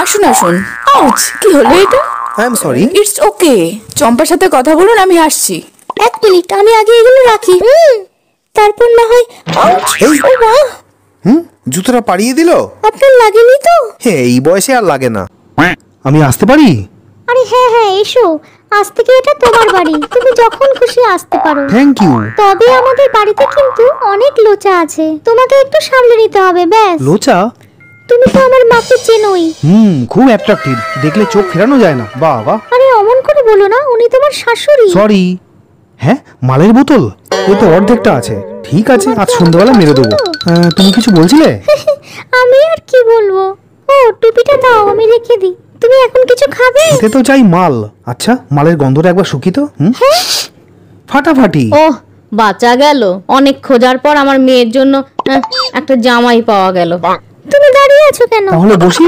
আসুন আসুন। আউচ, কি হলো এটা? I am sorry. It's okay. চম্পার সাথে কথা বলুন, আমি আসছি। এক মিনিট, আমি আগে এগুলো রাখি। তারপর না হয়। ও মা, জুতোটা পাড়িয়ে দিল। আপনার লাগেনি তো? হ্যাঁ, এই বয়সে আর লাগে না। আমি আসতে পারি? আরে হ্যাঁ হ্যাঁ, এসো। আজ থেকে এটা তোমার বাড়ি, তুমি যখন খুশি আসতে পারো। Thank you. তবে আমাদের বাড়িতে কিন্তু অনেক লোচা আছে, তোমাকে একটু সামলে নিতে হবে ব্যাস। লোচা? তুমি তো আমার মাকে চেনোই। খুব অ্যাট্রাকটিভ, দেখলে চোখ ফেরানো যায় না। বাহ বাহ। আরে অমন করে বলো না, উনি তোমার শাশুড়ি। সরি। হ্যাঁ, মালের বোতল ওই তো অর্ধেকটা আছে। ঠিক আছে, আজ সন্ধ্যাবেলা মেরে দেবো। তুমি কিছু বলছিলে? আমি আর কি বলবো। ও, টুপিটা দাও, আমি রেখে দিই। তুমি এখন কিছু খাবে? এতে তো চাই মাল। আচ্ছা, মালের গন্ধটা একবার শুকি তো। ফাটাফাটি। ওহ, বাঁচা গেল। অনেক খোঁজার পর আমার মেয়ের জন্য একটা জামাই পাওয়া গেল। তুমি দাঁড়িয়ে আছো কেন? তাহলে বসি।